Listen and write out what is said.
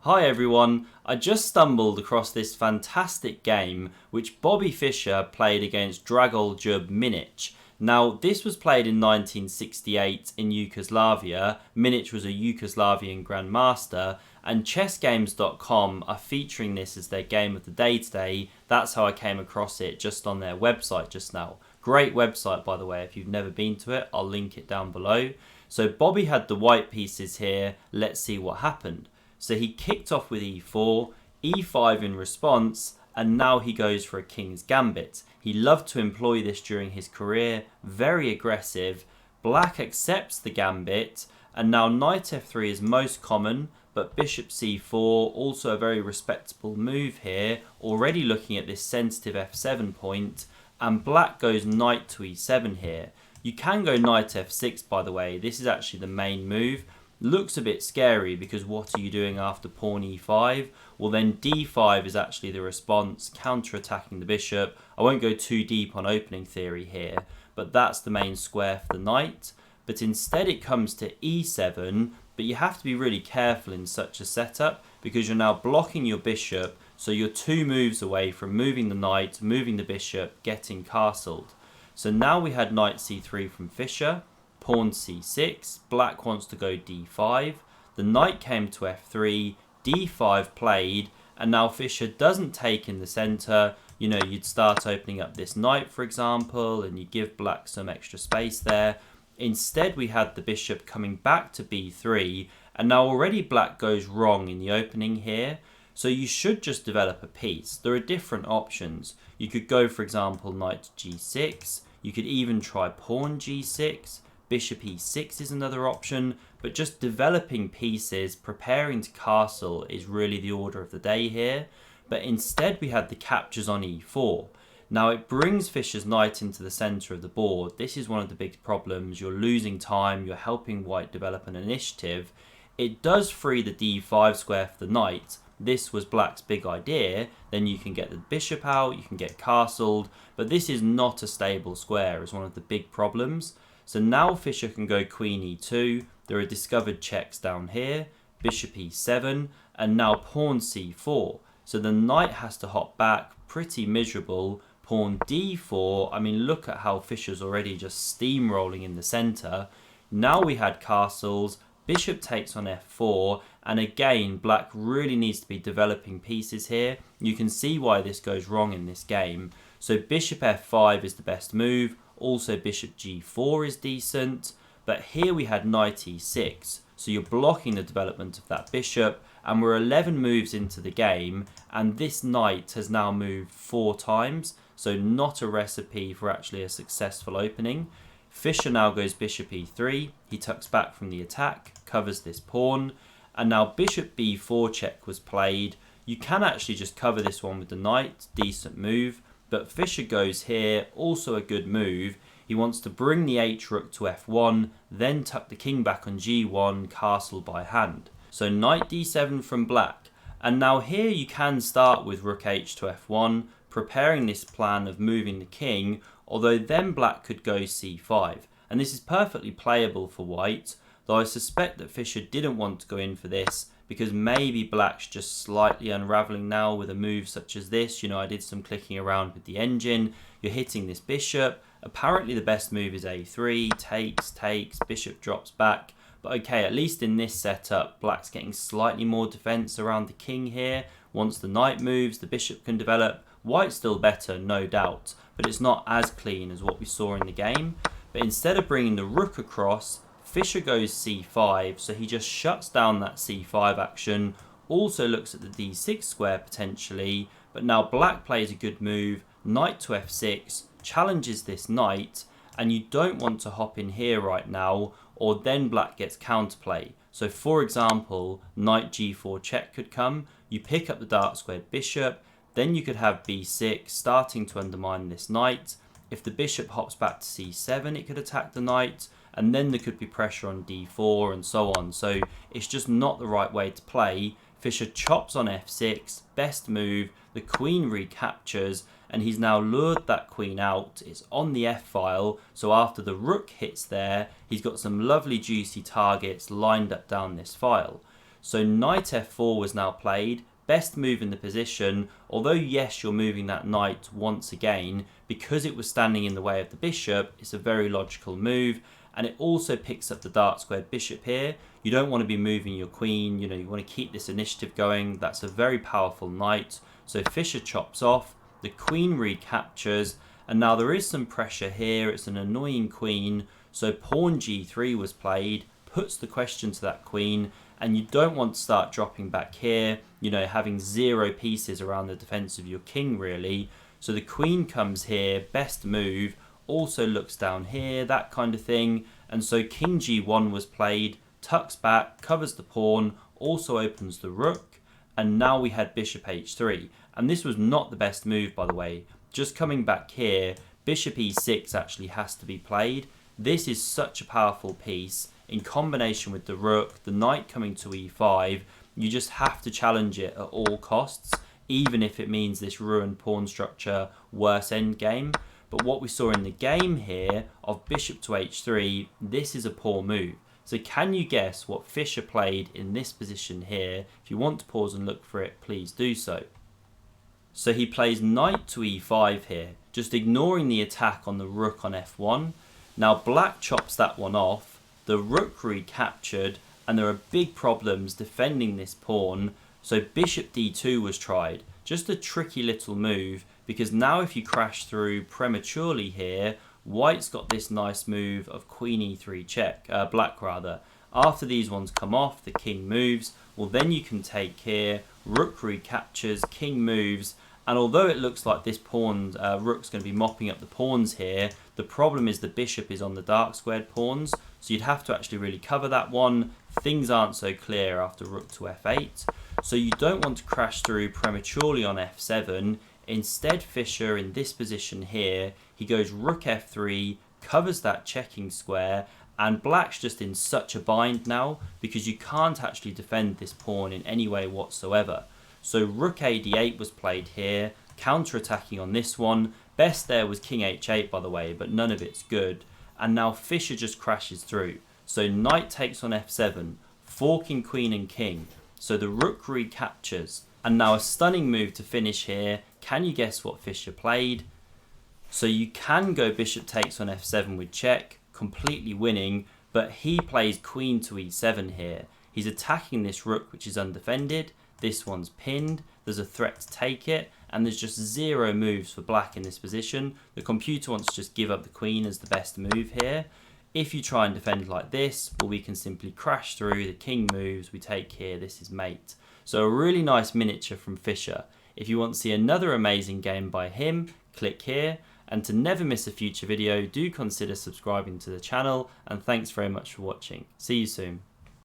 Hi everyone, I just stumbled across this fantastic game which Bobby Fischer played against Dragoljub Minic. Now this was played in 1968 in Yugoslavia. Minic was a Yugoslavian grandmaster and chessgames.com are featuring this as their game of the day today. That's how I came across it just on their website just now. Great website by the way, if you've never been to it, I'll link it down below. So Bobby had the white pieces here, let's see what happened. So he kicked off with e4, e5 in response, and now he goes for a king's gambit. He loved to employ this during his career, very aggressive. Black accepts the gambit, and now knight f3 is most common, but bishop c4, also a very respectable move here, already looking at this sensitive f7 point, and black goes knight to e7 here. You can go knight f6 by the way, this is actually the main move. Looks a bit scary because what are you doing after pawn e5? Well then d5 is actually the response, counter-attacking the bishop. I won't go too deep on opening theory here, but that's the main square for the knight. But instead it comes to e7, but you have to be really careful in such a setup because you're now blocking your bishop, so you're two moves away from moving the knight, moving the bishop, getting castled. So now we had knight c3 from Fischer. Pawn c6, black wants to go d5, the knight came to f3, d5 played, and now Fischer doesn't take in the centre. You know, you'd start opening up this knight for example, and you give black some extra space there. Instead we had the bishop coming back to b3, and now already black goes wrong in the opening here. So you should just develop a piece. There are different options. You could go for example knight g6, you could even try pawn g6, bishop e6 is another option, but just developing pieces, preparing to castle is really the order of the day here. But instead we had the captures on e4. Now it brings Fischer's knight into the centre of the board. This is one of the big problems. You're losing time, you're helping white develop an initiative. It does free the d5 square for the knight. This was black's big idea. Then you can get the bishop out, you can get castled, but this is not a stable square is one of the big problems. So now Fischer can go queen e2, there are discovered checks down here, bishop e7, and now pawn c4. So the knight has to hop back, pretty miserable, pawn d4, I mean look at how Fischer's already just steamrolling in the centre. Now we had castles, bishop takes on f4, and again black really needs to be developing pieces here. You can see why this goes wrong in this game. So bishop f5 is the best move. Also bishop g4 is decent, but here we had knight e6, so you're blocking the development of that bishop, and we're 11 moves into the game, and this knight has now moved 4 times, so not a recipe for actually a successful opening. Fischer now goes bishop e3, he tucks back from the attack, covers this pawn, and now bishop b4 check was played. You can actually just cover this one with the knight, decent move. But Fischer goes here, also a good move. He wants to bring the h-rook to f1, then tuck the king back on g1, castle by hand. So knight d7 from black. And now here you can start with rook h to f1, preparing this plan of moving the king, although then black could go c5. And this is perfectly playable for white, though I suspect that Fischer didn't want to go in for this, because maybe black's just slightly unravelling now with a move such as this. You know, I did some clicking around with the engine. You're hitting this bishop. Apparently the best move is a3, takes, bishop drops back. But okay, at least in this setup, black's getting slightly more defence around the king here. Once the knight moves, the bishop can develop. White's still better, no doubt, but it's not as clean as what we saw in the game. But instead of bringing the rook across, Fischer goes c5, so he just shuts down that c5 action, also looks at the d6 square potentially, but now black plays a good move, knight to f6, challenges this knight, and you don't want to hop in here right now, or then black gets counterplay. So for example, knight g4 check could come, you pick up the dark squared bishop, then you could have b6 starting to undermine this knight. If the bishop hops back to c7, it could attack the knight, and then there could be pressure on d4 and so on. So it's just not the right way to play. Fischer chops on f6, best move, the queen recaptures, and he's now lured that queen out. It's on the f-file, so after the rook hits there, he's got some lovely juicy targets lined up down this file. So knight f4 was now played, best move in the position, although yes, you're moving that knight once again, because it was standing in the way of the bishop, it's a very logical move, and it also picks up the dark squared bishop here. You don't want to be moving your queen, you want to keep this initiative going. That's a very powerful knight. So Fischer chops off, the queen recaptures, and now there is some pressure here. It's an annoying queen, so pawn g3 was played, puts the question to that queen, and you don't want to start dropping back here, having 0 pieces around the defense of your king really. So the queen comes here, best move, also looks down here, that kind of thing. And so king g1 was played, tucks back, covers the pawn, also opens the rook, and now we had bishop h3. And this was not the best move, by the way. Just coming back here, bishop e6 actually has to be played. This is such a powerful piece. In combination with the rook, the knight coming to e5, you just have to challenge it at all costs, even if it means this ruined pawn structure, worse endgame. But what we saw in the game here of bishop to h3, this is a poor move. So can you guess what Fischer played in this position here? If you want to pause and look for it, please do so. So he plays knight to e5 here, just ignoring the attack on the rook on f1. Now black chops that one off, the rook recaptured, and there are big problems defending this pawn. So bishop d2 was tried, just a tricky little move, because now if you crash through prematurely here, white's got this nice move of queen e3 check, black rather. After these ones come off, the king moves, well then you can take here, rook recaptures, king moves, and although it looks like this pawn, rook's going to be mopping up the pawns here, the problem is the bishop is on the dark squared pawns, so you'd have to actually really cover that one. Things aren't so clear after rook to f8, so you don't want to crash through prematurely on f7. Instead, Fischer in this position here, he goes rook f3, covers that checking square, and black's just in such a bind now because you can't actually defend this pawn in any way whatsoever. So rook a d8 was played here, counter-attacking on this one. Best there was king h8 by the way, but none of it's good. And now Fischer just crashes through. So knight takes on f7, forking queen and king. So the rook recaptures. And now a stunning move to finish here. Can you guess what Fischer played? So you can go bishop takes on f7 with check, completely winning, but he plays queen to e7 here. He's attacking this rook which is undefended. This one's pinned, there's a threat to take it, and there's just 0 moves for black in this position. The computer wants to just give up the queen as the best move here. If you try and defend like this, well, we can simply crash through, the king moves, we take here, this is mate. So a really nice miniature from Fischer. If you want to see another amazing game by him, click here. And to never miss a future video, do consider subscribing to the channel, and thanks very much for watching. See you soon.